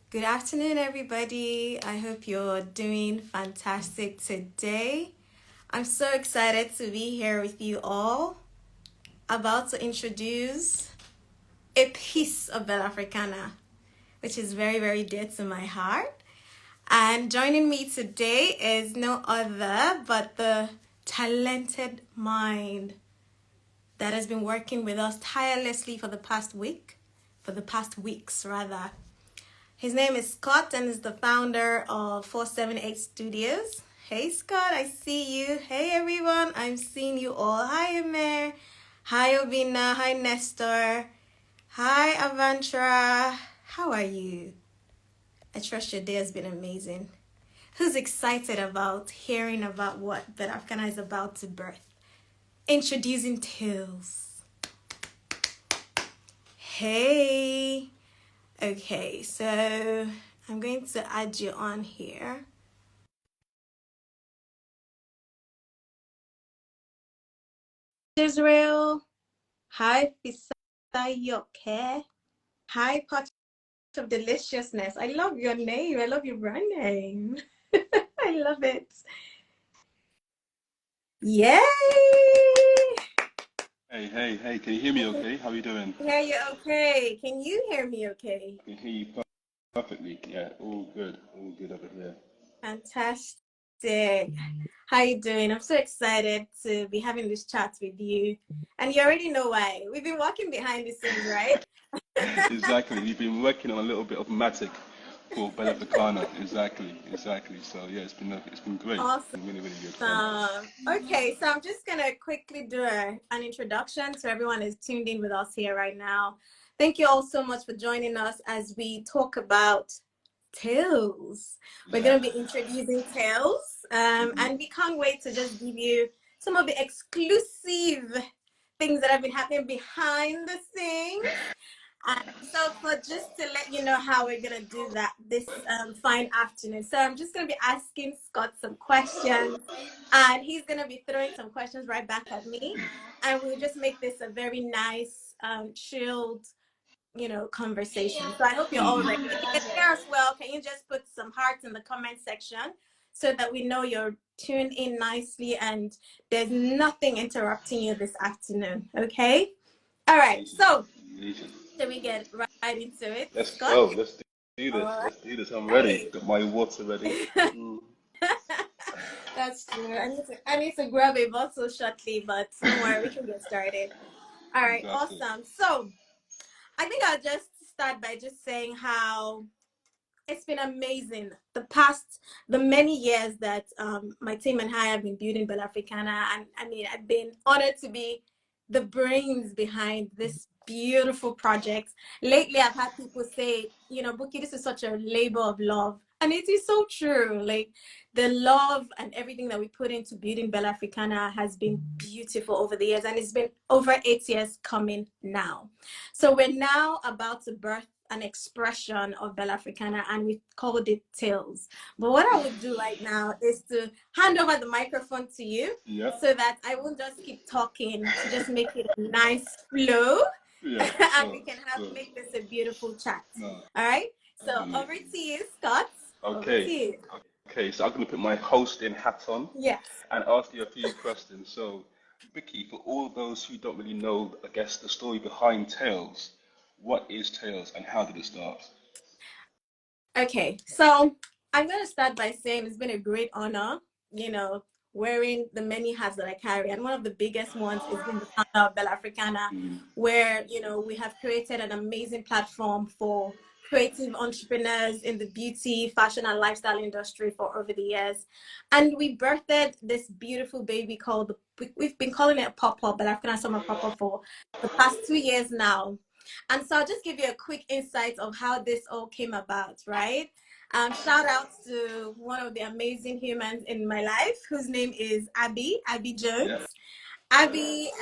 Good afternoon, everybody. I hope you're doing fantastic today. I'm so excited to be here with you all. About to introduce a piece of Bellafricana, which is very, very dear to my heart. And joining me today is no other but the talented mind that has been working with us tirelessly for the past weeks rather. His name is Scott and is the founder of 478 Studios. Hey Scott, I see you. Hey everyone, I'm seeing you all. Hi Amer. Hi Obina. Hi Nestor. Hi Avantra. How are you? I trust your day has been amazing. Who's excited about hearing about what Bellafricana is about to birth? Introducing Tales. Hey. Okay, so I'm going to add you on here. Israel. Hi, Fisayoke. Hi, Pot of Deliciousness. I love your name. I love your brand name. I love it. Yay! Hey, can you hear me okay? How are you doing? Hear you okay? Can you hear me okay? I can hear you perfectly. Yeah, all good over here. Fantastic. How you doing? I'm so excited to be having this chat with you. And you already know why. We've been working behind the scenes, right? Exactly. We've been working on a little bit of magic for Bellafricana. Exactly. So yeah, it's been great. It's Awesome. been really, really good fun. Okay, so I'm just gonna quickly do an introduction so everyone is tuned in with us here right now. Thank you all so much for joining us as we talk about Tales. We're Yeah. gonna be introducing Tales, hmm and we can't wait to just give you some of the exclusive things that have been happening behind the scenes. So for just to let you know how we're gonna do that this fine afternoon. So I'm just gonna be asking Scott some questions, and he's gonna be throwing some questions right back at me, and we'll just make this a very nice, chilled, conversation. So I hope you're all ready. If you can hear us well, can you just put some hearts in the comment section so that we know you're tuned in nicely and there's nothing interrupting you this afternoon? Okay. All right. So Amazing. should we get right into it, Let's Scott? go. Let's do All this. right. Let's do this. I'm ready. Got my water ready. Mm, That's true. I need to grab a bottle shortly, but don't worry, we can get started. All right, exactly. awesome. So I think I'll just start by just saying how it's been amazing the many years that my team and I have been building Bellafricana, and I mean I've been honored to be the brains behind this beautiful project. Lately I've had people say, Bukky, this is such a labor of love, and it is so true. Like the love and everything that we put into building Bellafricana has been beautiful over the years, and it's been over 8 years coming now. So we're now about to birth an expression of Bellafricana, and we called it Tales. But what I would do right now is to hand over the microphone to you Yep. so that I won't just keep talking, to just make it a nice flow Yeah. and Sure. we can Sure. make this a beautiful chat. No. All right. So over Amazing. to you, Scott. Over to Okay. you. Okay. So I'm gonna put my hosting hat on Yes. and ask you a few questions. So, Vicky, for all those who don't really know, I guess, the story behind Tails, what is Tails and how did it start? Okay, so I'm going to start by saying it's been a great honor, you know, wearing the many hats that I carry. And one of the biggest ones is being the founder of Bellafricana, Mm, where, we have created an amazing platform for creative entrepreneurs in the beauty, fashion, and lifestyle industry for over the years. And we birthed this beautiful baby called, we've been calling it a pop-up, Bellafricana Summer Pop-up for the past 2 years now. And so I'll just give you a quick insight of how this all came about, right? Shout out to one of the amazing humans in my life, whose name is Abby yeah. Jones. Abby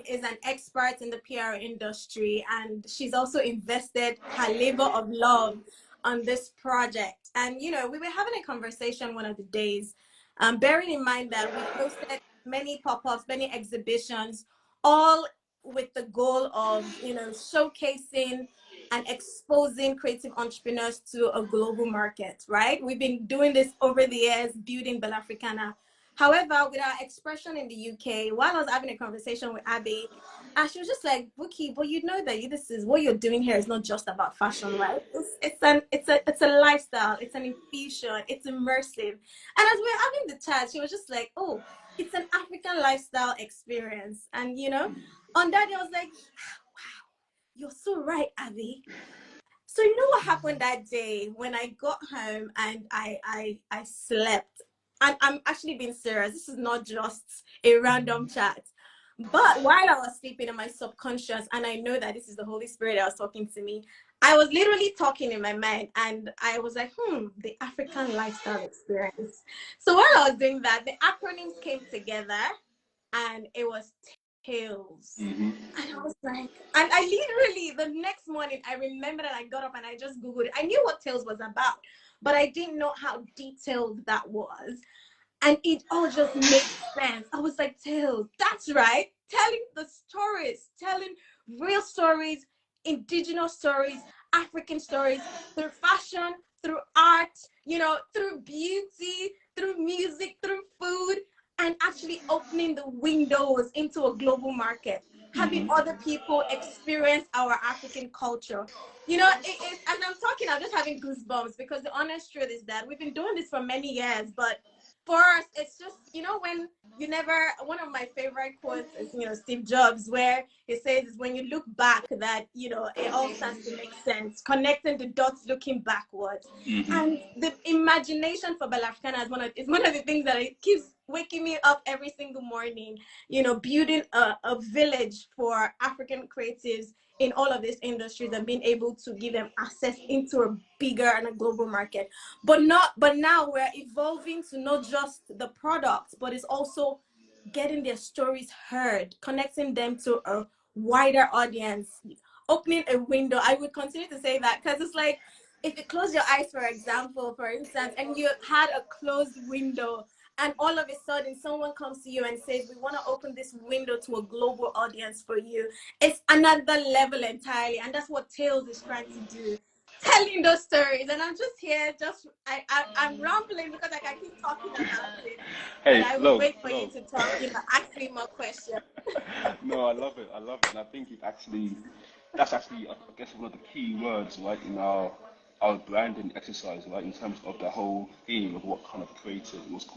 is an expert in the PR industry, and she's also invested her labor of love on this project. And, we were having a conversation one of the days, bearing in mind that we've hosted many pop-ups, many exhibitions, all with the goal of, showcasing and exposing creative entrepreneurs to a global market, right? We've been doing this over the years, building Bellafricana. However, with our expression in the UK, while I was having a conversation with Abby, and she was just like, Bukky, but you know that this is what you're doing here is not just about fashion, right? It's a lifestyle, it's an infusion, it's immersive. And as we were having the chat, she was just like, oh, it's an African lifestyle experience. And on that day, I was like, you're so right, Abby. So you know what happened that day when I got home and I slept. And I'm actually being serious. This is not just a random chat. But while I was sleeping in my subconscious, and I know that this is the Holy Spirit that was talking to me, I was literally talking in my mind, and I was like, the African lifestyle experience. So while I was doing that, the acronyms came together, and it was TALES. Mm-hmm. And I was like, and I literally, the next morning, I remember that I got up and I just Googled it. I knew what TALES was about, but I didn't know how detailed that was. And it all just made sense. I was like, TALES, that's right. Telling the stories, telling real stories, indigenous stories, African stories, through fashion, through art, through beauty, through music, through food, and actually opening the windows into a global market, having Mm-hmm. other people experience our African culture. And I'm just having goosebumps, because the honest truth is that we've been doing this for many years, but for us, it's just, when you never, one of my favorite quotes is, Steve Jobs, where he says, is when you look back that, it all starts to make sense, connecting the dots, looking backwards. Mm-hmm. And the imagination for Bellafricana is one of the things that it keeps waking me up every single morning, building a village for African creatives in all of these industries and being able to give them access into a bigger and a global market. But now we're evolving to not just the products, but it's also getting their stories heard, connecting them to a wider audience, opening a window. I would continue to say that, because it's like, if you close your eyes, for instance, and you had a closed window, and all of a sudden someone comes to you and says, we want to open this window to a global audience for you, it's another level entirely. And that's what TALES is trying to do, telling those stories. And I'm just here, I'm rambling because I can keep talking about it, but Hey, I will love, wait for you love. to talk, ask me more questions. No, I love it. I love it. And I think that's actually, I guess, one of the key words, right, in our branding exercise, right, in terms of the whole theme of what kind of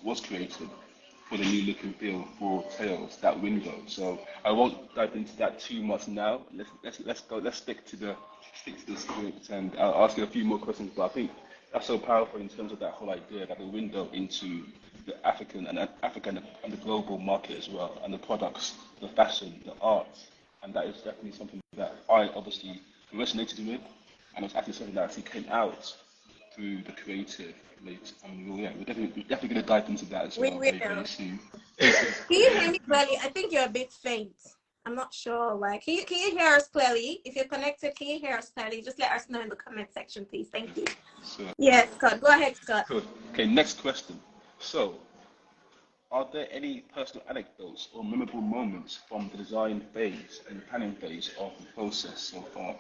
was created for the new look and feel for Tails, that window. So I won't dive into that too much now. Let's stick to the script, and I'll ask you a few more questions. But I think that's so powerful in terms of that whole idea, that the window into the African and the global market as well, and the products, the fashion, the arts, and that is definitely something that I obviously resonated with, and it's actually something that actually came out through the creative late. And we're definitely going to dive into that as We well very, very will. soon. Can you hear me clearly? I think you're a bit faint. I'm not sure why. Can you hear us clearly? If you're connected, can you hear us clearly? Just let us know in the comment section, please. Thank you. So, Yes, Scott. Go ahead, Scott. good. Okay, next question. So, are there any personal anecdotes or memorable moments from the design phase and planning phase of the process so far?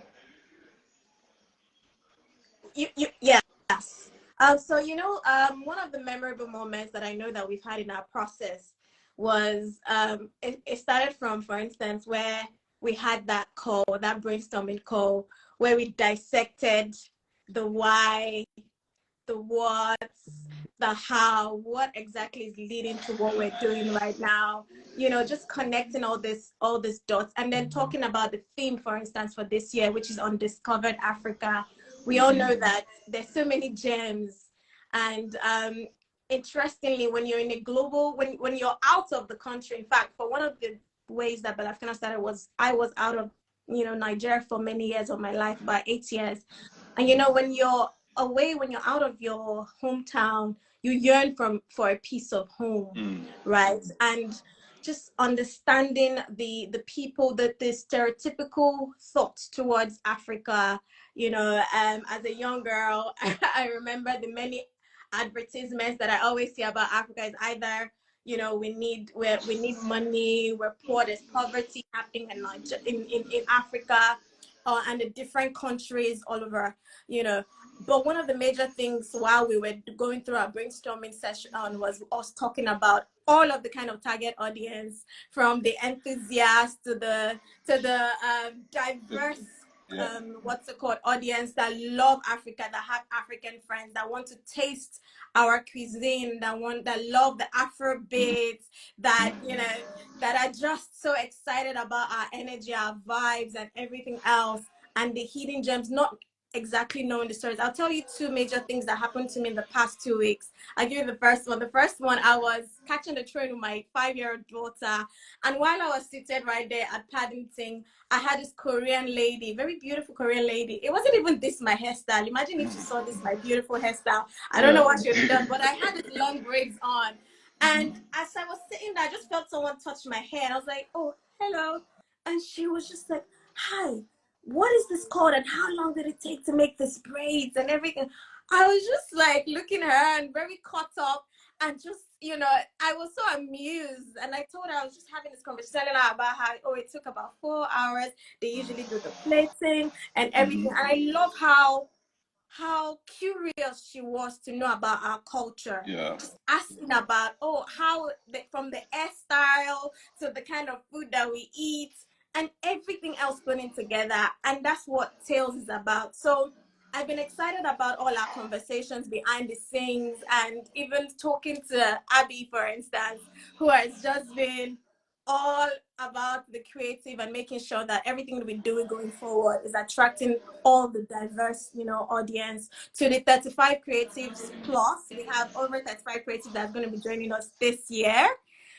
Yes. One of the memorable moments that I know that we've had in our process was, it started from, for instance, where we had that brainstorming call, where we dissected the why, the what, the how, what exactly is leading to what we're doing right now. Just connecting all these dots, and then talking about the theme, for instance, for this year, which is Undiscovered Africa. We all know that there's so many gems, and interestingly, when you're in a global, when you're out of the country. In fact, for one of the ways that Bellafricana started was, I was out of Nigeria for many years of my life, about 8 years. And when you're away, when you're out of your hometown, you yearn for a piece of home, Mm. right? And just understanding the people, that the stereotypical thoughts towards Africa. As a young girl, I remember the many advertisements that I always see about Africa is either, we need money, we're poor, there's poverty happening in Africa. and the different countries all over, you know. But one of the major things while we were going through our brainstorming session was us talking about all of the kind of target audience, from the enthusiasts to the diverse Yeah. what's it called, audience that love Africa, that have African friends, that want to taste our cuisine, that love the Afro beats, that that are just so excited about our energy, our vibes, and everything else, and the hidden gems, not exactly knowing the stories. I'll tell you two major things that happened to me in the past 2 weeks. I'll give you the first one. The first one, I was catching the train with my 5-year-old daughter, and while I was seated right there at Paddington, I had this Korean lady, very beautiful Korean lady. It wasn't even this my hairstyle. Imagine if she saw this my beautiful hairstyle. I don't know Yeah. what she would have done, but I had this long braids on. And as I was sitting there, I just felt someone touch my hair. And I was like, oh, hello. And she was just like, hi, what is this called? And how long did it take to make this braids and everything? I was just like looking at her and very caught up, and just, I was so amused. And I told her, I was just having this conversation, telling her about how, oh, it took about 4 hours. They usually do the plating and everything. And I love how curious she was to know about our culture. Yeah. Just asking about, oh, from the hairstyle to the kind of food that we eat and everything else putting together. And that's what Tales is about. So I've been excited about all our conversations behind the scenes, and even talking to Abby, for instance, who has just been all about the creative and making sure that everything that we're doing going forward is attracting all the diverse, audience. To the 35 creatives plus, we have over 35 creatives that's going to be joining us this year.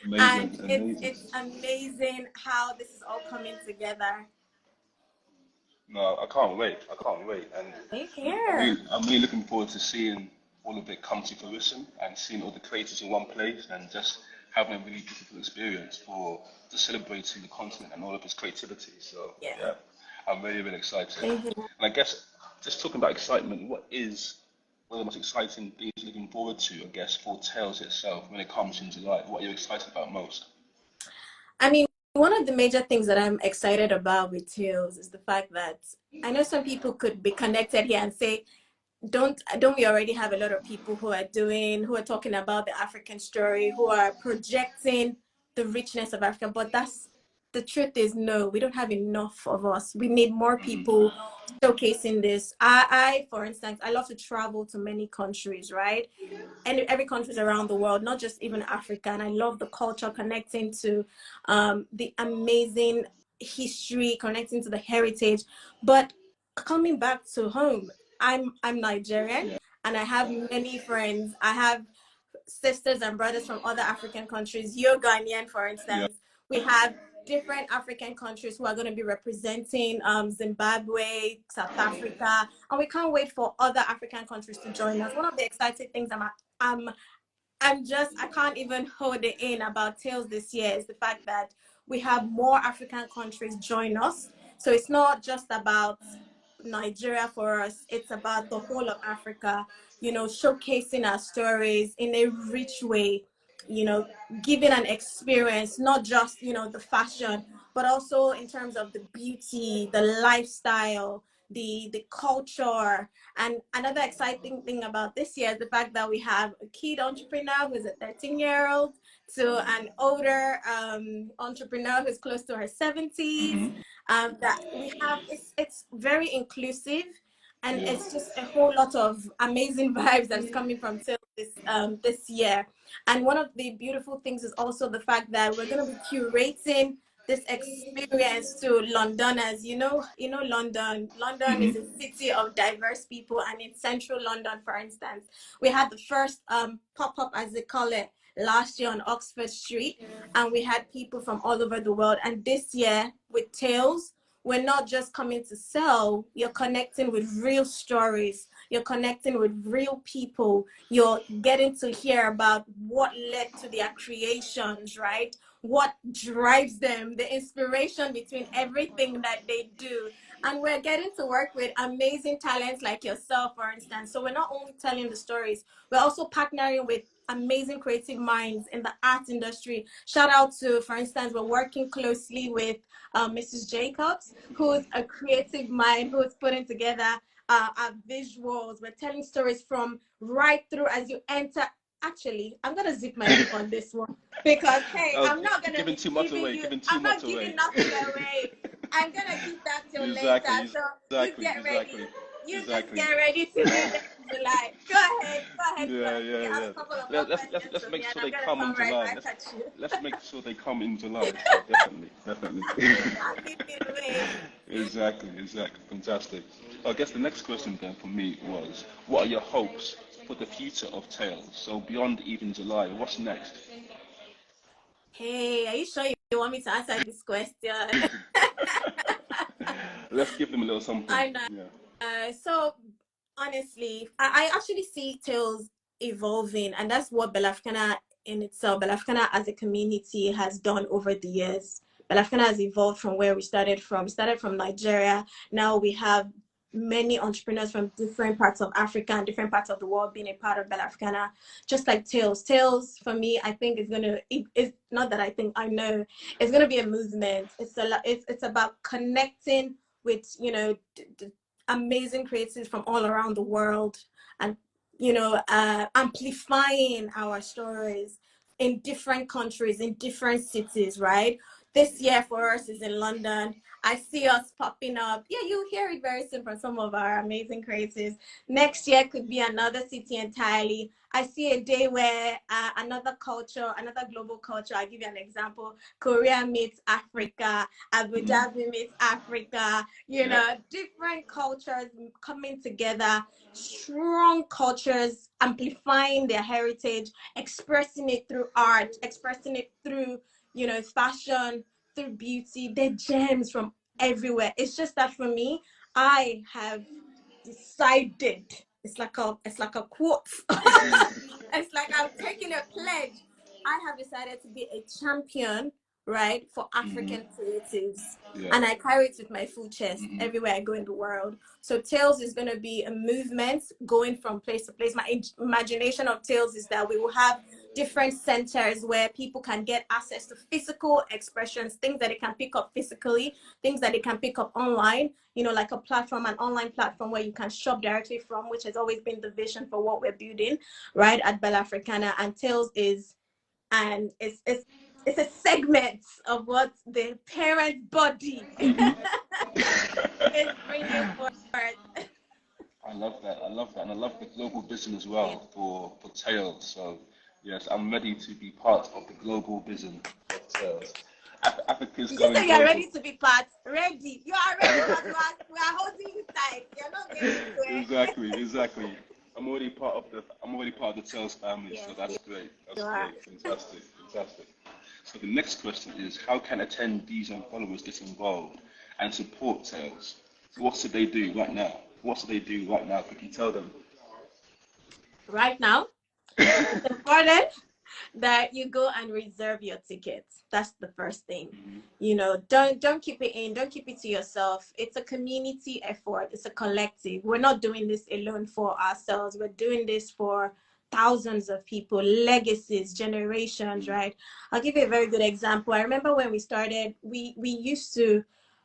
And Amazing, amazing. it's amazing how this is all coming together. No, I can't wait. I can't wait. And Same here. I'm really looking forward to seeing all of it come to fruition and seeing all the creators in one place and just having a really beautiful experience for just celebrating the continent and all of its creativity. So Yeah. yeah, I'm really, really excited. Same here. And I guess just talking about excitement, what is one of the most exciting things you're looking forward to, I guess, for Tales itself when it comes in July? What are you excited about most? I mean, one of the major things that I'm excited about with Tales is the fact that I know some people could be connected here and say, don't we already have a lot of people who are talking about the African story, who are projecting the richness of Africa? But that's the truth is, no, we don't have enough of us. We need more people showcasing this. For instance, I love to travel to many countries, right? And every countries around the world, not just even Africa. And I love the culture, connecting to the amazing history, connecting to the heritage. But coming back to home, I'm Nigerian, Yeah, and I have many friends. I have sisters and brothers from other African countries. You're Ghanaian, for yeah, instance. We have different African countries who are going to be representing Zimbabwe, South Africa, and we can't wait for other African countries to join us. One of the exciting things I'm I can't even hold it in about Tales this year is the fact that we have more African countries join us. So it's not just about Nigeria for us, it's about the whole of Africa, showcasing our stories in a rich way, you know, giving an experience, not just, the fashion, but also in terms of the beauty, the lifestyle, the culture. And another exciting thing about this year is the fact that we have a kid entrepreneur who's a 13-year-old to an older entrepreneur who's close to her 70s. That we have, it's very inclusive, and yeah. it's just a whole lot of amazing vibes that is coming from Till this year. And one of the beautiful things is also the fact that we're going to be curating this experience to Londoners. London. London is a city of diverse people, and in central London, for instance, we had the first pop-up, as they call it, last year on Oxford Street, and we had people from all over the world. And this year with Tales, we're not just coming to sell, you're connecting with real stories, you're connecting with real people, you're getting to hear about what led to their creations, right? what drives them, the inspiration between everything that they do. And we're getting to work with amazing talents like yourself, for instance. So we're not only telling the stories, we're also partnering with amazing creative minds in the art industry. Shout out to, for instance, we're working closely with Mrs. Jacobs, who's a creative mind, who's putting together our visuals. We're telling stories from right through as you enter. Actually, I'm gonna zip my lip on this one because hey, Oh, I'm not gonna giving be too much giving away, you. giving too I'm much not away. giving nothing away. I'm gonna keep that till Exactly, later. So you exactly, get ready. exactly, You just exactly. get ready to meet them in July. Go ahead Yeah, first. You yeah, have yeah. a couple of more questions Let's for make me, and sure I'm they gonna come in come right July. back at you. Let's make sure they come in July. So definitely, definitely. I'll give you the way. Exactly, exactly. Fantastic. So I guess the next question then for me was, what are your hopes for the future of Tales? So beyond even July, what's next? Hey, are you sure you want me to answer this question? Let's give them a little something. I know. Yeah. So honestly, I actually see Tales evolving, and that's what Bellafricana in itself, Bellafricana as a community has done over the years. Bellafricana has evolved from where we started from. We started from Nigeria. Now we have many entrepreneurs from different parts of Africa and different parts of the world being a part of Bellafricana, just like Tales. Tales for me, I think is gonna. It's not that I think, I know it's gonna be a movement. It's about connecting with amazing creatives from all around the world, and amplifying our stories in different countries, in different cities, right? This year for us is in London. I see us popping up. Yeah, you'll hear it very soon from some of our amazing creatives. Next year could be another city entirely. I see a day where another culture, another global culture. I'll give you an example. Korea meets Africa, Abu Hmm. Dhabi meets Africa, Yeah. different cultures coming together, strong cultures amplifying their heritage, expressing it through art, expressing it through, fashion, through beauty. They're gems from everywhere. It's just that for me, I have decided, it's like a quote. It's like I'm taking a pledge. I have decided to be a champion, right, for Hmm. African creatives. Yeah. And I carry it with my full chest Hmm. everywhere I go in the world. So Tales is going to be a movement going from place to place. My imagination of Tales is that we will have different centers where people can get access to physical expressions, things that they can pick up physically, things that they can pick up online, like a platform, an online platform where you can shop directly from, which has always been the vision for what we're building, right, at Bellafricana. And Tales is, and it's a segment of what the parent body Hmm. is bringing forth. I love that. I love that, and I love the global vision as Yeah. well for Tails. So yes, I'm ready to be part of the global vision of Tails. Africa's Did you going say you're global. ready to be part? Ready. You are ready, but we are holding you tight. You're not going anywhere. Exactly, exactly. I'm already part of the Tails family, so Yes, that's great. you That's are. great. Fantastic, fantastic. So the next question is, how can attendees and followers get involved and support Tails? So what should they do right now? What should they do right now? Could you tell them? Right now, it's important that you go and reserve your tickets. That's the first thing. Don't keep it in, don't keep it to yourself. It's a community effort, it's a collective. We're not doing this alone for ourselves, we're doing this for thousands of people, legacies, generations, right? I'll give you a very good example. I remember when we started, we used to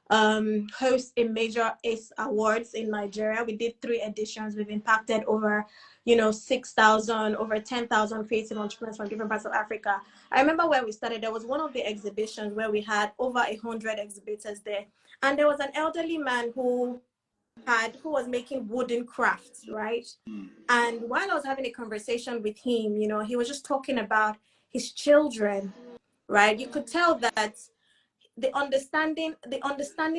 host a major ACE awards in Nigeria. We did 3 editions. We've impacted over 6,000, over 10,000 creative entrepreneurs from different parts of Africa. I remember when we started, there was one of the exhibitions where we had over 100 exhibitors there. And there was an elderly man who was making wooden crafts, right? And while I was having a conversation with him, he was just talking about his children, right? You could tell that the understanding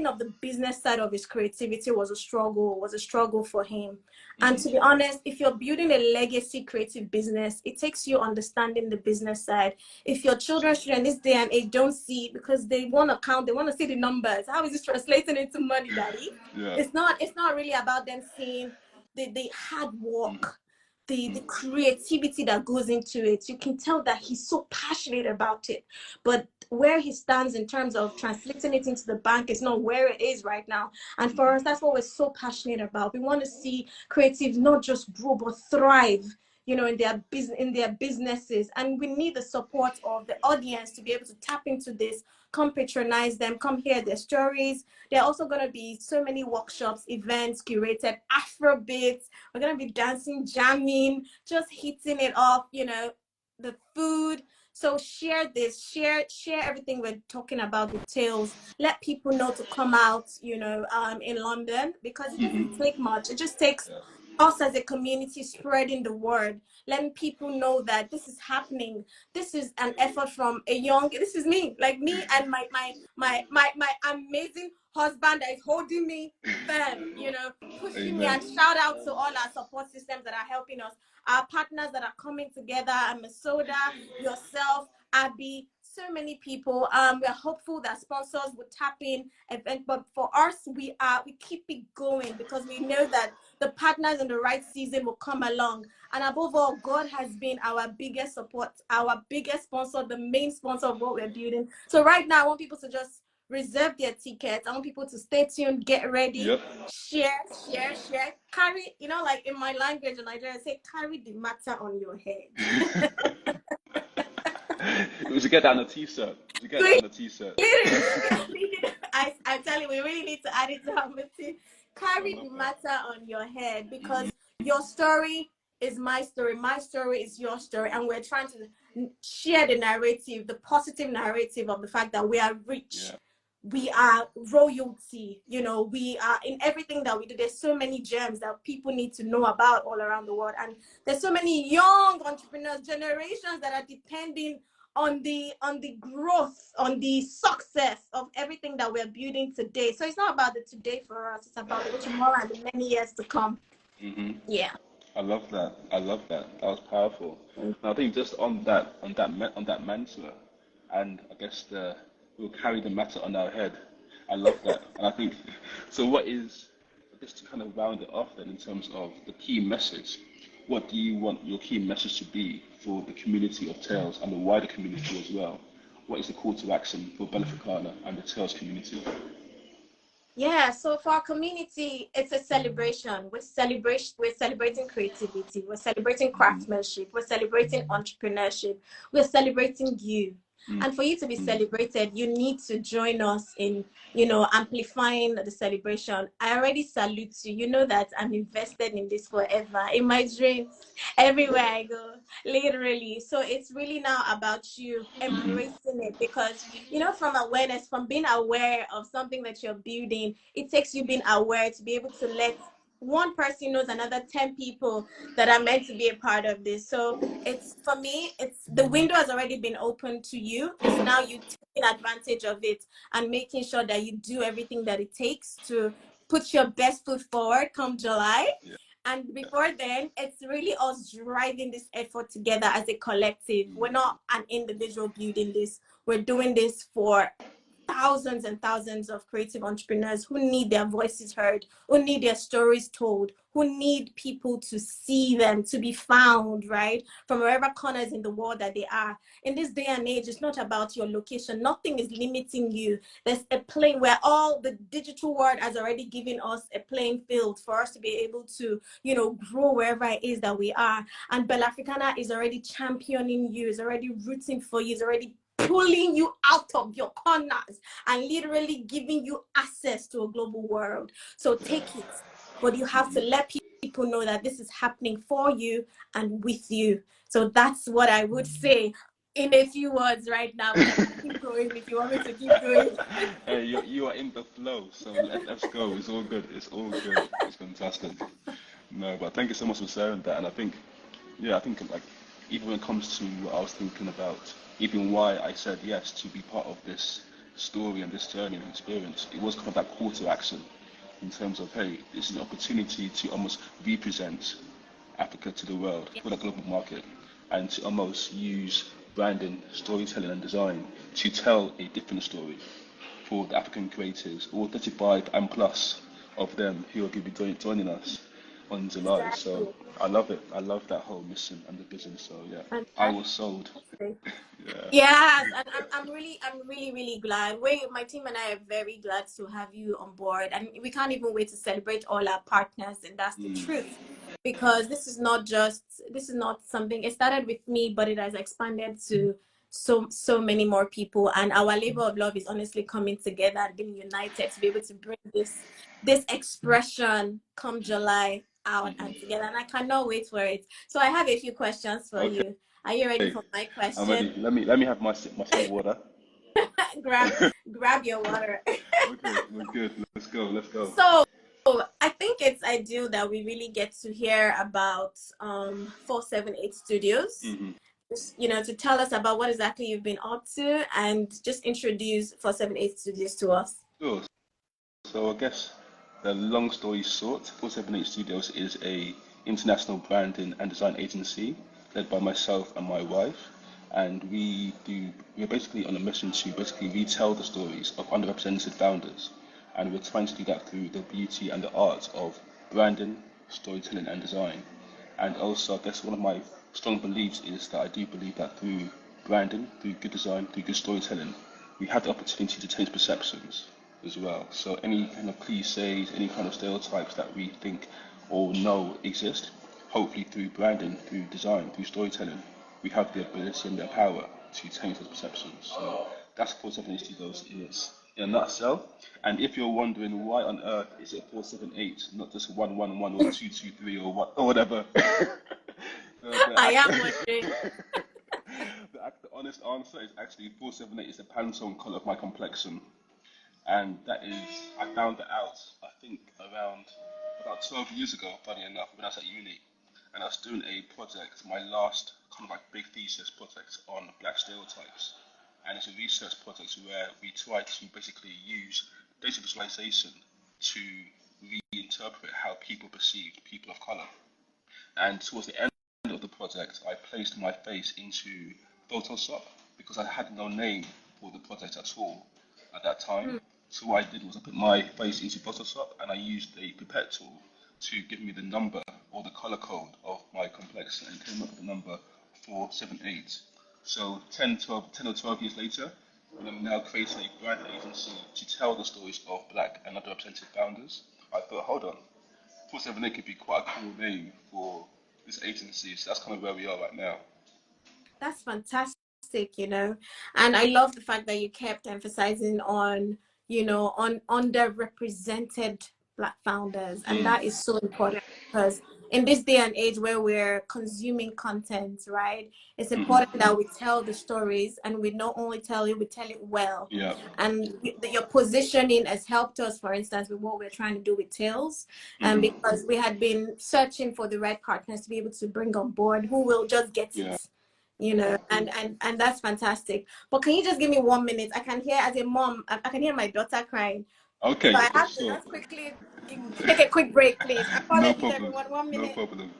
of the business side of his creativity was a struggle for him. And to be honest, if you're building a legacy creative business, it takes you understanding the business side. If your children in this day and age don't see, because they want to count, they want to see the numbers, how is this translating into money, daddy? Yeah. It's not really about them seeing the hard work, the creativity that goes into it. You can tell that he's so passionate about it. But where he stands in terms of translating it into the bank is not where it is right now. And for us, that's what we're so passionate about. We want to see creatives not just grow but thrive, in their businesses. And we need the support of the audience to be able to tap into this, come patronize them, come hear their stories. There are also going to be so many workshops, events, curated Afrobeats. We're going to be dancing, jamming, just hitting it off, the food. So share this, share everything we're talking about, the tales. Let people know to come out, in London, because it doesn't take much. It just takes us as a community spreading the word, letting people know that this is happening. This is an effort from this is me, like me and my amazing husband that is holding me firm, pushing me. And shout out to all our support systems that are helping us, our partners that are coming together, Masoda, yourself, Abby, so many people. We're hopeful that sponsors will tap in, but for us, we keep it going, because we know that the partners in the right season will come along. And above all, God has been our biggest support, our biggest sponsor, the main sponsor of what we're building. So right now, I want people to just reserve their tickets. I want people to stay tuned, get ready, share. Carry, like in my language in Nigeria, say, carry the matter on your head. We should get that on a t-shirt. I'm telling you, we really need to add it to our meeting. Carry the matter on your head, because your story is my story is your story, and we're trying to share the narrative, the positive narrative of the fact that we are rich. We are royalty, we are in everything that we do. There's so many gems that people need to know about all around the world. And there's so many young entrepreneurs, generations that are depending on the growth, on the success of everything that we're building today. So it's not about the today for us, it's about the tomorrow and the many years to come. Yeah. I love that. That was powerful. And I think just on that mantra, and I guess we'll carry the matter on our head. I love that. And I think, so what is, just to kind of round it off then, in terms of the key message, what do you want your key message to be for the community of Tales and the wider community as well? What is the call to action for Bellafricana and the Tales community? Yeah, so for our community, it's a celebration. We're celebrating creativity. We're celebrating craftsmanship. We're celebrating entrepreneurship. We're celebrating you. And for you to be celebrated, you need to join us in, amplifying the celebration. I already salute you. You know that I'm invested in this forever, in my dreams, everywhere I go, literally. So it's really now about you embracing it, because, from awareness, from being aware of something that you're building, it takes you being aware to be able to let one person knows another 10 people that are meant to be a part of this. So it's, for me, it's, the window has already been opened to you. It's now you taking advantage of it and making sure that you do everything that it takes to put your best foot forward come July. And before then, it's really us driving this effort together as a collective. We're not an individual building this. We're doing this for thousands and thousands of creative entrepreneurs who need their voices heard, who need their stories told, who need people to see them, to be found, right? From wherever corners in the world that they are. In this day and age, it's not about your location. Nothing is limiting you. There's a plane where all the digital world has already given us a playing field for us to be able to, grow wherever it is that we are. And Bellafricana is already championing you, is already rooting for you, is already pulling you out of your corners and literally giving you access to a global world. So take it, but you have to let people know that this is happening for you and with you. So that's what I would say in a few words right now. I can keep going if you want me to keep going. Hey, you are in the flow, so let's go. It's all good. It's fantastic. No, but thank you so much for sharing that. And I think like, even when it comes to what I was thinking about, even why I said yes to be part of this story and this journey and experience, it was kind of that call to action in terms of, hey, it's an opportunity to almost represent Africa to the world for the global market, and to almost use branding, storytelling and design to tell a different story for the African creators, all 35 and plus of them who are going to be joining us. on July. So Exactly. I love it. I love that whole mission and the vision. So yeah, I was sold. Fantastic. Yeah. Yes, and I'm really glad. My team and I are very glad to have you on board, and we can't even wait to celebrate all our partners. And that's the Mm. truth, because this is not something. It started with me, but it has expanded to so many more people, and our labor of love is honestly coming together and being united to be able to bring this expression come July out and Hmm. together. And I cannot wait for it. So I have a few questions for Okay, you. Are you ready for my I'm question? ready. Let me have my sip of water. grab grab your water. Okay, we're good. Let's go. Let's go. So I think it's ideal that we really get to hear about 478 Studios. Hmm. Just, to tell us about what exactly you've been up to and just introduce 478 Studios to us. Sure. So I guess the long story short, 478 Studios is a international branding and design agency led by myself and my wife. And we're basically on a mission to basically retell the stories of underrepresented founders. And we're trying to do that through the beauty and the art of branding, storytelling and design. And also, I guess one of my strong beliefs is that I do believe that through branding, through good design, through good storytelling, we have the opportunity to change perceptions as well. So any kind of cliches, any kind of stereotypes that we think or know exist, hopefully through branding, through design, through storytelling, we have the ability and the power to change those perceptions. So that's what 478 Studios is in a nutshell. And if you're wondering why on earth is it 478, not just 111 or 223 or what or whatever, the I act, am wondering. the honest answer is actually 478 is the Pantone color of my complexion, and that is I found that out I think around about 12 years ago, funny enough, when I was at uni, and I was doing a project, my last kind of like big thesis project on black stereotypes, and it's a research project where we try to basically use data visualization to reinterpret how people perceive people of color. And towards the end of the project, I placed my face into Photoshop because I had no name for the project at all at that time. Hmm, So what I did was I put my face into Photoshop and I used a pipette tool to give me the number or the color code of my complexion and came up with the number 478. So 10 or 12 years later, when I'm now creating a brand agency to tell the stories of black and underrepresented founders, I thought, hold on, 478 could be quite a cool name for this agency. So that's kind of where we are right now. that's fantastic. And I love the fact that you kept emphasizing on underrepresented Black founders. And Mm, that is so important because in this day and age where we're consuming content, right? It's important mm-hmm. that we tell the stories, and we not only tell it, we tell it well. Yeah. And your positioning has helped us, for instance, with what we're trying to do with Tales, Mm-hmm. because we had been searching for the right partners to be able to bring on board who will just get Yeah. it, and that's fantastic. But can you just give me 1 minute? I can hear, as a mom, I can hear my daughter crying. So Okay. I have to Sure. just quickly take a quick break, please. No Apologies, problem. everyone. One No minute. problem.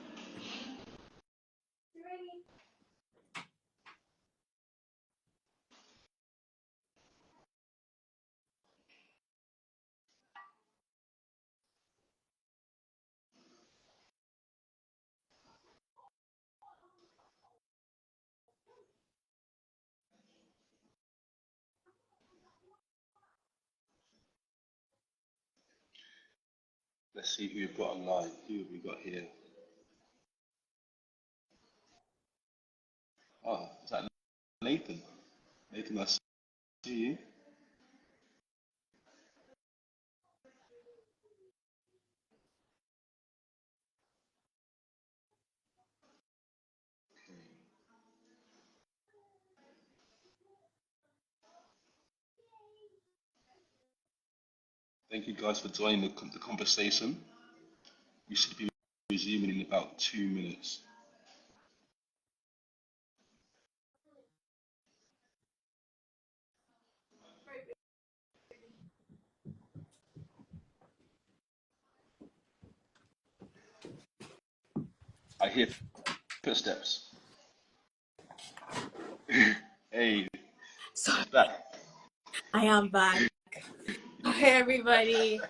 Let's see who we've got online. Who have we got here? Oh, is that Nathan? Nathan, I see you. Thank you guys for joining the conversation. We should be resuming in about 2 minutes. I hear footsteps. Hey, So she's back. I am back. Hey everybody.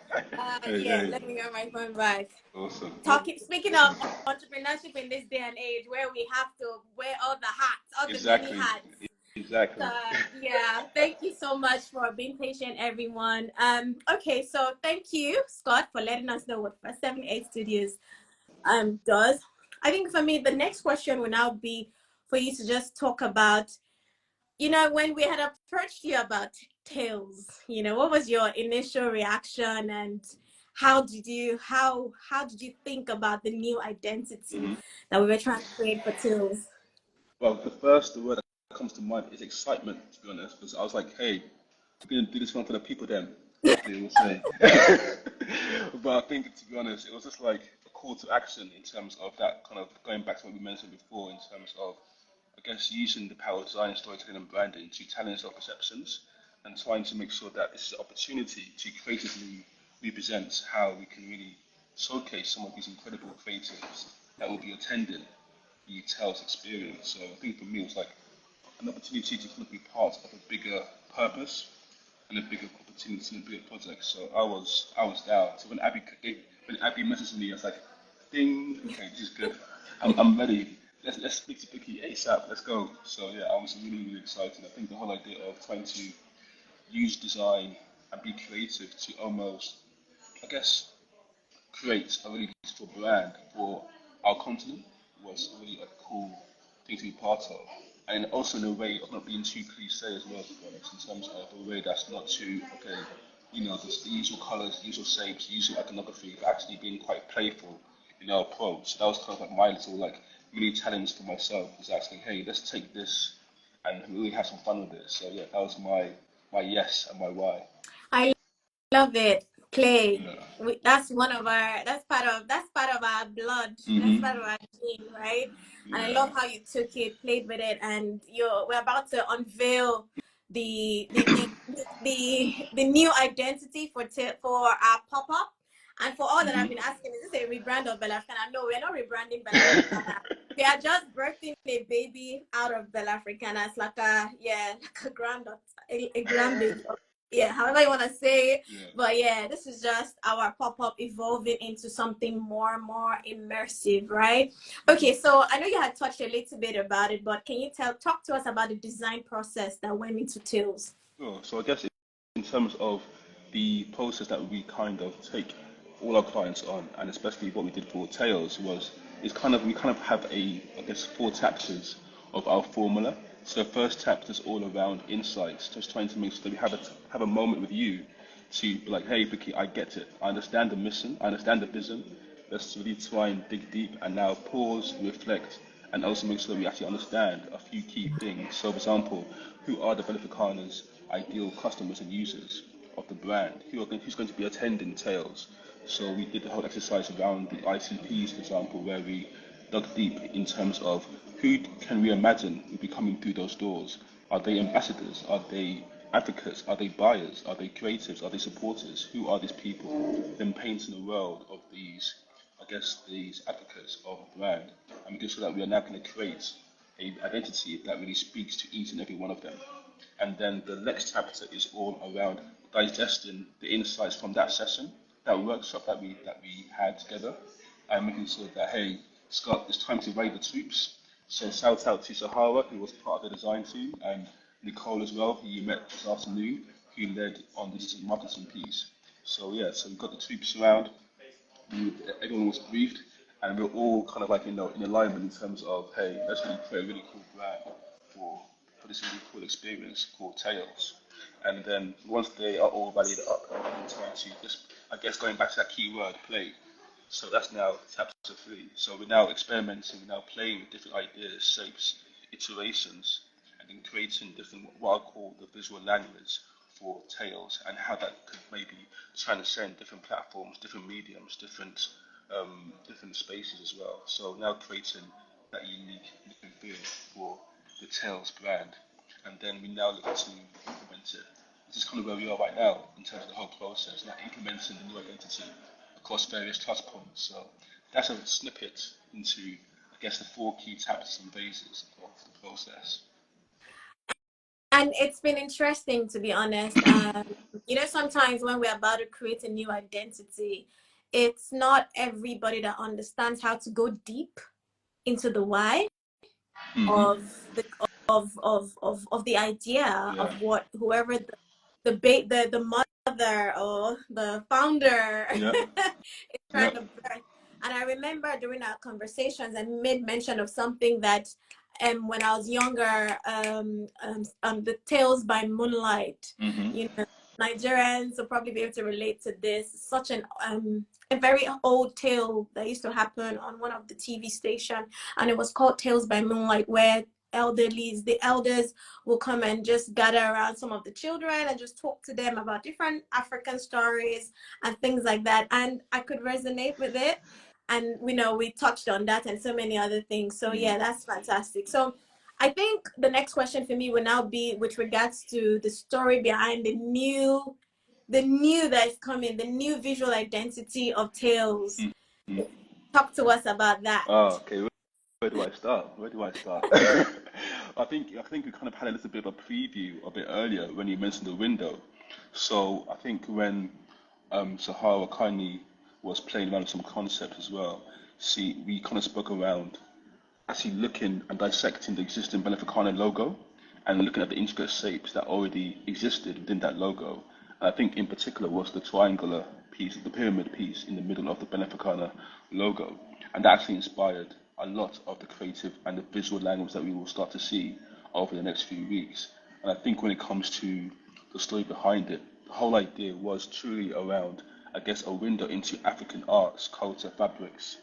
Hey, Yeah, hey. let me get my phone back. Awesome. Speaking of entrepreneurship in this day and age where we have to wear all the hats, all the many Exactly. hats. Exactly. Yeah, thank you so much for being patient, everyone. Okay, so thank you, Scott, for letting us know what 78 Studios does. I think for me, the next question will now be for you to just talk about, when we had approached you about Tales, what was your initial reaction, and how did you think about the new identity hmm that we were trying to create for Tales? Well, the word that comes to mind is excitement, to be honest, because I was like, hey, we're going to do this one for the people then, as they will say. But I think, to be honest, it was just like a call to action in terms of that kind of going back to what we mentioned before in terms of, I guess, using the power of design, storytelling, and branding to challenge our perceptions and trying to make sure that this is an opportunity to creatively represent how we can really showcase some of these incredible creatives that will be attending the Tales experience. So I think for me, it was like an opportunity to kind of be part of a bigger purpose and a bigger opportunity and a bigger project. So I was down. So when Abby messaged me, I was like, ding, okay, this is good. I'm ready. Let's speak to Bukky ASAP. Let's go. So yeah, I was really really excited. I think the whole idea of trying to use design and be creative to almost, I guess, create a really beautiful brand for our continent was really a cool thing to be part of. And also in a way of not being too cliche as well, to be honest, in terms of a way that's not too, okay, just the usual colours, the usual shapes, the usual iconography, but actually being quite playful in our approach. So that was kind of like my little like mini challenge for myself, was asking, hey, let's take this and really have some fun with it. So yeah, that was my yes and my why. I love it. Play. Yeah. That's part of our blood. That's part of our gene, right? And I Yeah. love how you took it, played with it, and we're about to unveil the new identity for our pop-up. And for all that I've been asking, is this a rebrand of Bellafricana? No, we're not rebranding Bellafricana. We are just birthing a baby out of Bellafricana. It's like a granddaughter, a grandbaby. Yeah, however you want to say it. Yeah. But yeah, this is just our pop-up evolving into something more and more immersive, right? Okay, so I know you had touched a little bit about it, but can you talk to us about the design process that went into Tails? Sure. So I guess in terms of the process that we kind of take all our clients on, and especially what we did for Tails was is kind of we kind of have I guess four chapters of our formula. So the first chapter is all around insights, just trying to make sure that we have a moment with you to be like, hey, Vicky, I get it. I understand the mission. I understand the vision. Let's really try and dig deep and now pause, reflect, and also make sure that we actually understand a few key things. So, for example, who are the Bellafricana's ideal customers and users of the brand? Who's going to be attending Tails? So we did the whole exercise around the ICPs, for example, where we dug deep in terms of who can we imagine will be coming through those doors? Are they ambassadors? Are they advocates? Are they buyers? Are they creatives? Are they supporters? Who are these people? Then painting a world of these, I guess, these advocates of a brand. And making sure that we are now going to create a identity that really speaks to each and every one of them. And then the next chapter is all around digesting the insights from that session, that workshop that we had together, and making sure that, hey, Scott, it's time to raid the troops. So shout out to Sahara, who was part of the design team, and Nicole as well, who you met this afternoon, who led on this marketing piece. So yeah, so we got the troops around, everyone was briefed, and we're all kind of like in alignment in terms of, hey, let's really create a really cool brand for for this really cool experience called Tails. And then once they are all rallied up, and then trying to just, I guess, going back to that key word, play. So that's now chapter three. So we're now experimenting, we're now playing with different ideas, shapes, iterations, and then creating different what I call the visual language for Tails, and how that could maybe transcend different platforms, different mediums, different spaces as well. So now creating that unique look and feel for the Tails brand, and then we now look to implement it. This is kind of where we are right now in terms of the whole process, now implementing the new identity across various touch points. So that's a snippet into, I guess, the four key chapters and phases of the process. And it's been interesting, to be honest. Sometimes when we're about to create a new identity, it's not everybody that understands how to go deep into the why Mm-hmm. of the of the idea Yeah. of what whoever the mother or the founder Yeah. is trying Yeah. to birth. And I remember during our conversations, I made mention of something that when I was younger, the Tales by Moonlight, Mm-hmm. you know, Nigerians will probably be able to relate to this. Such an a very old tale that used to happen on one of the TV station, and it was called Tales by Moonlight, where the elders will come and just gather around some of the children and just talk to them about different African stories and things like that. And I could resonate with it. And we touched on that and so many other things. So Mm-hmm. yeah, that's fantastic. So I think the next question for me will now be with regards to the story behind the new that is coming, the new visual identity of Tales. Mm-hmm. Talk to us about that. Oh, okay. Where do I start? Where do I start? I think we kind of had a little bit of a preview a bit earlier when you mentioned the window. So I think when Sahara kindly was playing around with some concepts as well, see, we kind of spoke around actually looking and dissecting the existing Bellafricana logo and looking at the intricate shapes that already existed within that logo. And I think in particular was the triangular piece, the pyramid piece in the middle of the Bellafricana logo. And that actually inspired a lot of the creative and the visual language that we will start to see over the next few weeks. And I think when it comes to the story behind it, the whole idea was truly around, I guess, a window into African arts, culture, fabrics,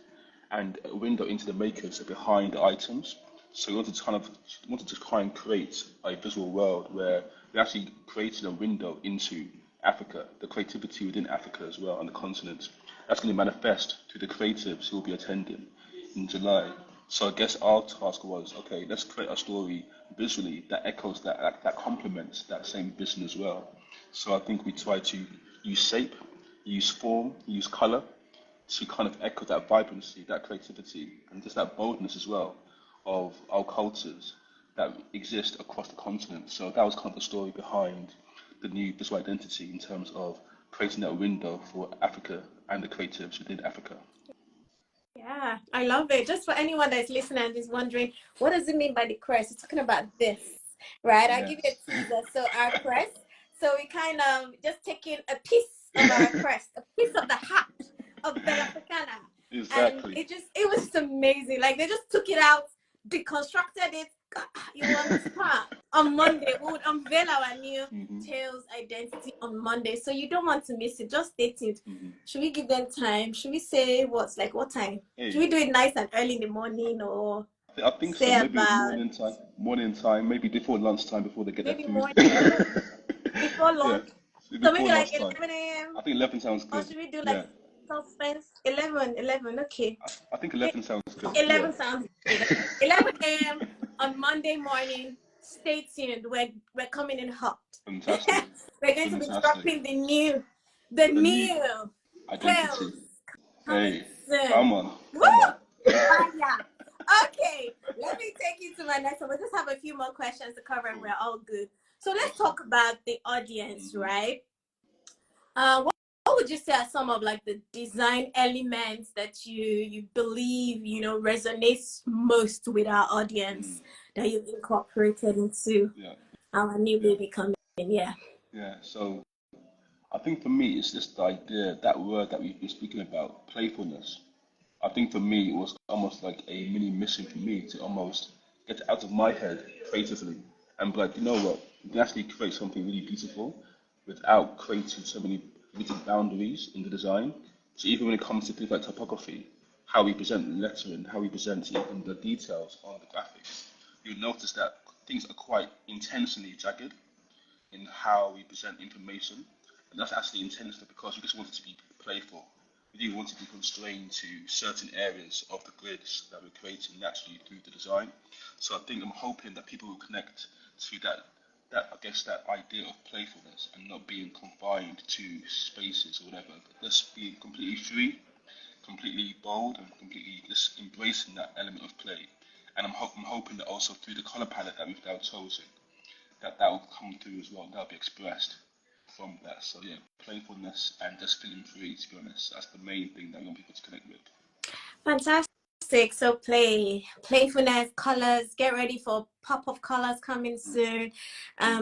and a window into the makers behind the items. So we wanted to try and create a visual world where we actually created a window into Africa, the creativity within Africa as well, and the continent. That's going to manifest through the creatives who will be attending in July. So I guess our task was, okay, let's create a story visually that echoes that complements that same vision as well. So I think we try to use shape, use form, use color, to kind of echo that vibrancy, that creativity, and just that boldness as well of our cultures that exist across the continent. So that was kind of the story behind the new visual identity in terms of creating that window for Africa and the creatives within Africa. Yeah, I love it. Just for anyone that's listening and is wondering, what does it mean by the crest? It's talking about this, right? I'll give you a Yes. teaser. So our crest, so we kind of just taking a piece of our crest, a piece of the hat of Bellafricana. And Exactly. it was just amazing. Like they just took it out, deconstructed it. You understand? On Monday, we would unveil our new Hmm. Tails identity on Monday. So you don't want to miss it. Just stay tuned. Hmm. Should we give them time? Should we say what time? Should Hey, we do it nice and early in the morning or I think so. say Maybe about morning time, maybe before lunchtime, before they get their maybe food. morning before Yeah, lunch? so So before maybe like lunchtime. 11 a.m. I think 11 sounds Or good. should we do like Yeah, suspense? 11, okay. I think 11 sounds good. Yeah. 11 sounds good. 11 a.m. on Monday morning. Stay tuned. We're coming in hot. Fantastic. We're going to be Fantastic. dropping the The new new identity. tales coming Hey, soon. come on. Woo! Come on. Fire! Okay, let me take you to my next one. We'll just have a few more questions to cover and Cool. we're all good. So let's Awesome. talk about the audience, Hmm. right? What would you say are some of like the design elements that you believe resonates most with our Mm. audience that you've incorporated into Yeah, our new yeah, baby coming in? Yeah. yeah. So I think for me, it's just the idea, that word that we've been speaking about, playfulness. I think for me, it was almost like a mini mission for me to almost get out of my head creatively and be like, you know what, you can actually create something really beautiful without creating so many rigid boundaries in the design. So even when it comes to things like typography, how we present lettering, how we present even the details on the graphics, you'll notice that things are quite intentionally jagged in how we present information. And that's actually intentional because we just want it to be playful. We didn't want to be constrained to certain areas of the grids that we're creating naturally through the design. So I think I'm hoping that people will connect to that I guess that idea of playfulness and not being confined to spaces or whatever. Just being completely free, completely bold, and completely just embracing that element of play. And I'm hoping that also through the color palette that we've now chosen, that will come through as well. That'll be expressed from that. So yeah, playfulness and just feeling free. To be honest, that's the main thing that I want people to connect with. Fantastic. So playfulness, colors. Get ready for pop of colors coming soon,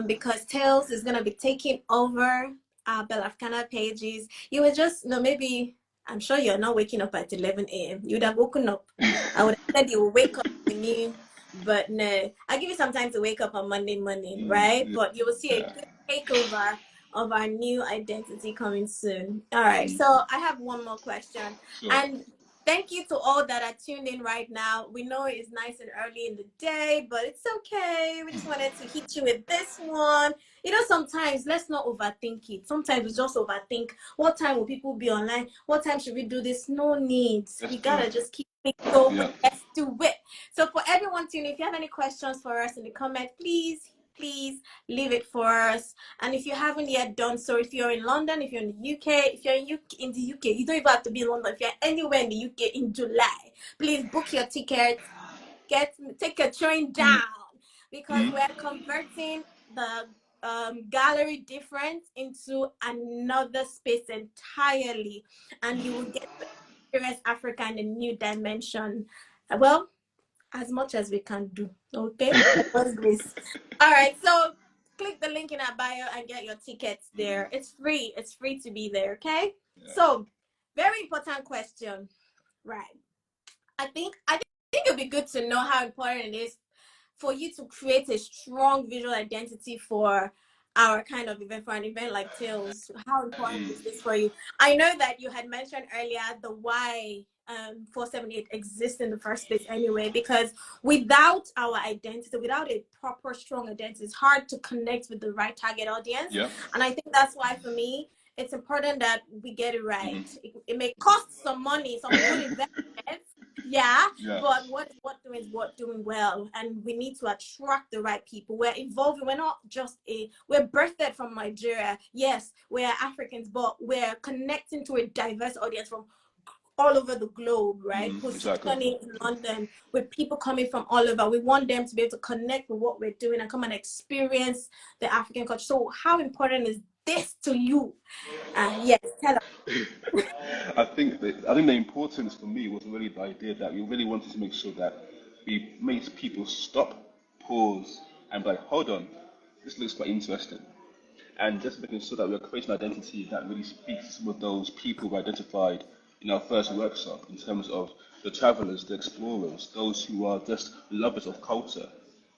because Tails is gonna be taking over our Bellafricana pages. You were just, no, maybe I'm sure you're not waking up at 11 a.m. You would have woken up. I would have said you will wake up with me, but no. I'll give you some time to wake up on Monday morning, right? But you will see a Yeah. good takeover of our new identity coming soon. All right. So I have one more question, Sure. and thank you to all that are tuned in right now. We know it's nice and early in the day, but it's okay. We just wanted to hit you with this one. You know, sometimes let's not overthink it. Sometimes we just overthink. What time will people be online? What time should we do this? No needs. Let's We do gotta it. just keep it going. Yeah. Let's do it. So for everyone tuning, if you have any questions for us in the comment, please leave it for us. And if you haven't yet done so, if you're in London, if you're in the UK, if you're in the UK, you don't even have to be in London. If you're anywhere in the UK in July, please book your tickets. Take a train down, because we're converting the gallery difference into another space entirely, and you will get to experience Africa in a new dimension. Well, as much as we can do. Okay, by God's grace. All right, so click the link in our bio and get your tickets there. It's free. It's free to be there. Okay. Yeah. So, very important question, right? I think it'd be good to know how important it is for you to create a strong visual identity for our kind of event, for an event like Tails. How important is this for you? I know that you had mentioned earlier the why 478 exists in the first place anyway, because without our identity, without a proper strong identity, it's hard to connect with the right target audience. Yeah. And I think that's why for me it's important that we get it right. It may cost some money, some good investments, yeah, Yeah. but what doing is what doing well, and we need to attract the right people. We're evolving. We're not just we're birthed from Nigeria. Yes, we're Africans, but we're connecting to a diverse audience from all over the globe, right? Exactly. Positioning in London with people coming from all over. We want them to be able to connect with what we're doing and come and experience the African culture. So how important is this to you? Yes, tell us. I think the importance for me was really the idea that we really wanted to make sure that we made people stop, pause, and be like, hold on, this looks quite interesting. And just making sure that we're creating an identity that really speaks to some of those people we identified in our first workshop in terms of the travelers, the explorers, those who are just lovers of culture,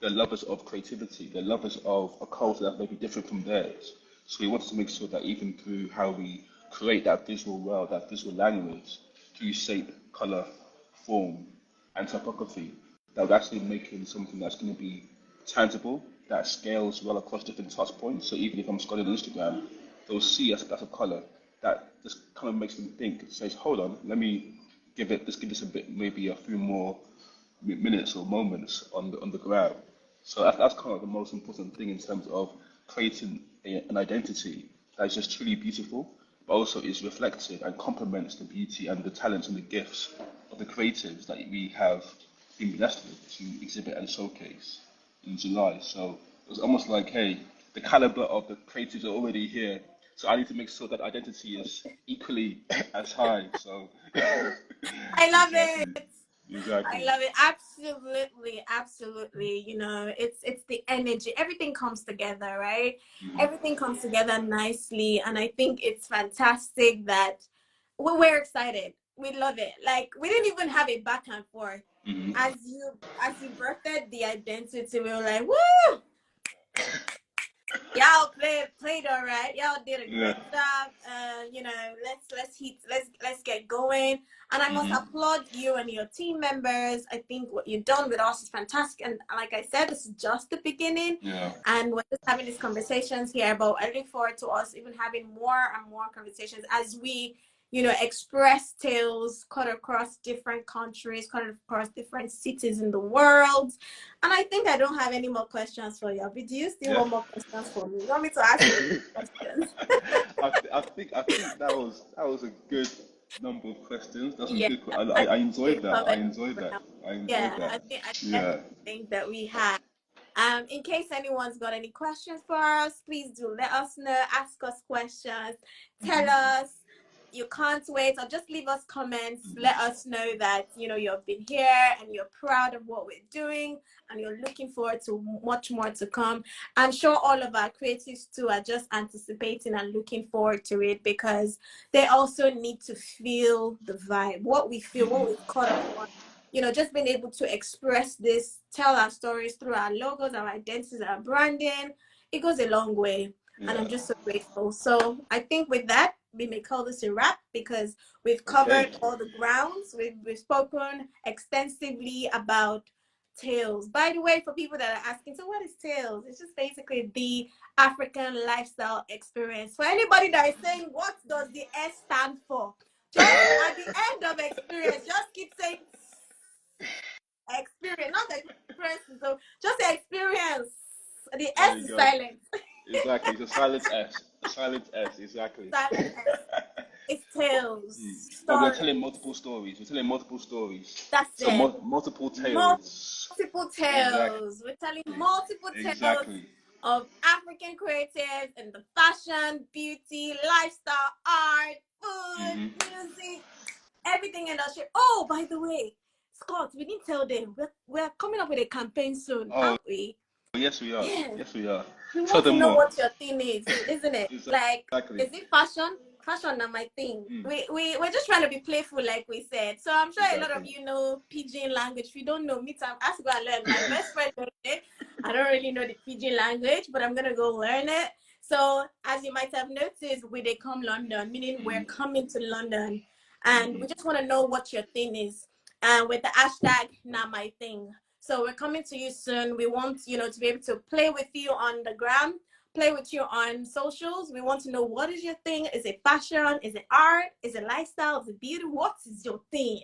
they're lovers of creativity, they're lovers of a culture that may be different from theirs. So we wanted to make sure that even through how we create that visual world, that visual language, through shape, color, form, and typography, that we're actually making something that's going to be tangible, that scales well across different touch points. So even if I'm scrolling on Instagram, they'll see a splash of color that just kind of makes them think, says, hold on, let me give this a bit, maybe a few more minutes or moments on the ground. So that's kind of the most important thing in terms of creating an identity that is just truly beautiful, but also is reflective and complements the beauty and the talents and the gifts of the creatives that we have been blessed with to exhibit and showcase in July. So it was almost like, hey, the caliber of the creatives are already here. So I need to make sure that identity is equally as high. So I love exactly, it. I exactly. love it. Absolutely, absolutely. You know, it's the energy. Everything comes together, right? Everything comes together nicely, and I think it's fantastic that we're excited. We love it. Like we didn't even have a back and forth. As you birthed the identity, we were like, woo! Y'all played all right. Y'all did a Yeah. great job. You know, let's get going. And I must applaud you and your team members. I think what you've done with us is fantastic. And like I said, this is just the beginning. Yeah. And we're just having these conversations here. But I look forward to us even having more and more conversations as we, you know, express tales cut across different countries, cut across different cities in the world. And I think I don't have any more questions for you. But do you still Yeah. want more questions for me? You want me to ask you questions? I think that was a good number of questions. That's some Yeah, good. I I think enjoyed we've that. I covered enjoyed for that. now. I enjoyed Yeah, that. I Yeah. definitely think that we have. In case anyone's got any questions for us, please do let us know. Ask us questions. Tell us you can't wait, or just leave us comments. Let us know that you've been here and you're proud of what we're doing, and you're looking forward to much more to come. I'm sure all of our creatives too are just anticipating and looking forward to it, because they also need to feel the vibe, what we feel, what we've caught up on. Just being able to express this, tell our stories through our logos, our identities, our branding, it goes a long way. Yeah. And I'm just so grateful. So I think with that, we may call this a wrap, because we've covered all the grounds. We've spoken extensively about TALES. By the way, for people that are asking, so what is TALES? It's just basically the African lifestyle experience. For anybody that is saying, what does the S stand for? Just at the end of experience, just keep saying experience, not the experience. So just the experience. The S is silent. Exactly, it's a silent S. A silent S, exactly. Silent S. It's TALES. But we're telling multiple stories. We're telling multiple stories. That's so it. Multiple tales. Multiple tales. We're telling multiple tales of African creatives in the fashion, beauty, lifestyle, art, food, music, everything industry. Oh, by the way, Scott, we didn't tell them. We're coming up with a campaign soon, aren't we? Yes, we are. Yeah. Yes, we are. We want to know what your thing is, isn't it? Like, is it fashion? Fashion are my thing. We're just trying to be playful, like we said. So I'm sure a lot of you know Pidgin language. If you don't know, meet up. Ask, go and learn. My best friend knows it. I don't really know the Pidgin language, but I'm gonna go learn it. So as you might have noticed, we they come London, meaning we're coming to London, and we just want to know what your thing is. And with the hashtag "Not My Thing." So we're coming to you soon. We want, to be able to play with you on the gram, play with you on socials. We want to know, what is your thing? Is it fashion? Is it art? Is it lifestyle? Is it beauty? What is your thing?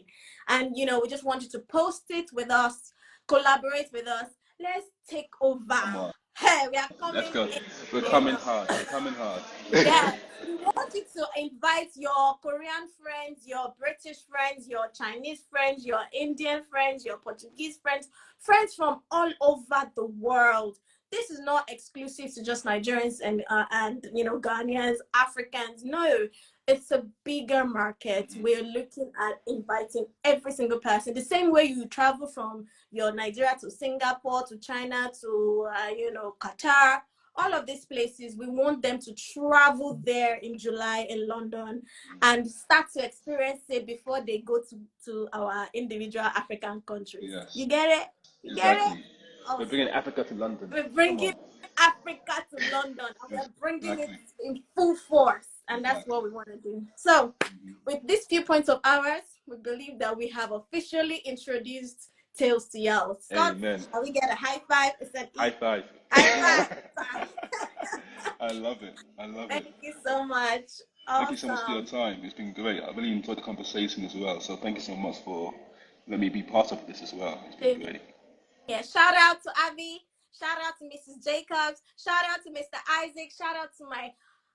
And, we just want you to post it with us, collaborate with us. Let's take over. Hey, we are coming. Let's go. We're coming hard. We're coming hard. Yeah. We want you to invite your Korean friends, your British friends, your Chinese friends, your Indian friends, your Portuguese friends, friends from all over the world. This is not exclusive to just Nigerians and Ghanaians, Africans. No, it's a bigger market. We're looking at inviting every single person. The same way you travel from your Nigeria to Singapore, to China, to Qatar. All of these places, we want them to travel there in July in London and start to experience it before they go to our individual African countries. Yes. You get it? You get it? Awesome. We're bringing Africa to London. We're bringing Africa to London, and we're bringing it in full force. And that's what we want to do. So with these few points of ours, we believe that we have officially introduced TALES to y'all. Scott, shall we get a high five? High five. High five. I love it. Thank you so much. Thank you so much for your time. It's been great. I really enjoyed the conversation as well. So thank you so much for letting me be part of this as well. It's been great. Yeah, shout out to Abby. Shout out to Mrs. Jacobs. Shout out to Mr. Isaac. Shout out to my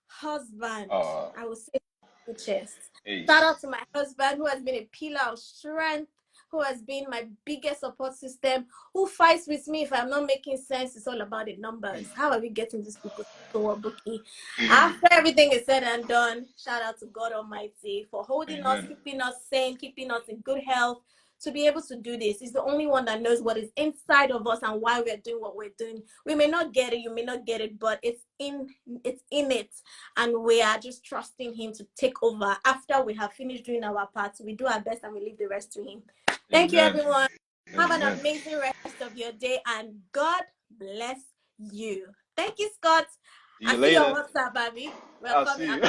husband. I will say the chest. Shout out to my husband, who has been a pillar of strength, who has been my biggest support system, who fights with me if I'm not making sense. It's all about the numbers. How are we getting these people to work, Bukky? After everything is said and done, shout out to God Almighty for holding us, keeping us sane, keeping us in good health, to be able to do this. He's the only one that knows what is inside of us and why we're doing what we're doing. We may not get it, you may not get it, but it's in it. And we are just trusting him to take over. After we have finished doing our part, we do our best and we leave the rest to him. Thank you, everyone. Have an amazing rest of your day, and God bless you. Thank you, Scott. See you later. See you on WhatsApp, baby. I'll see you.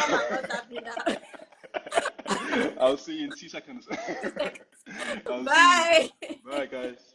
I'll see you in 2 seconds. Bye. Bye, guys.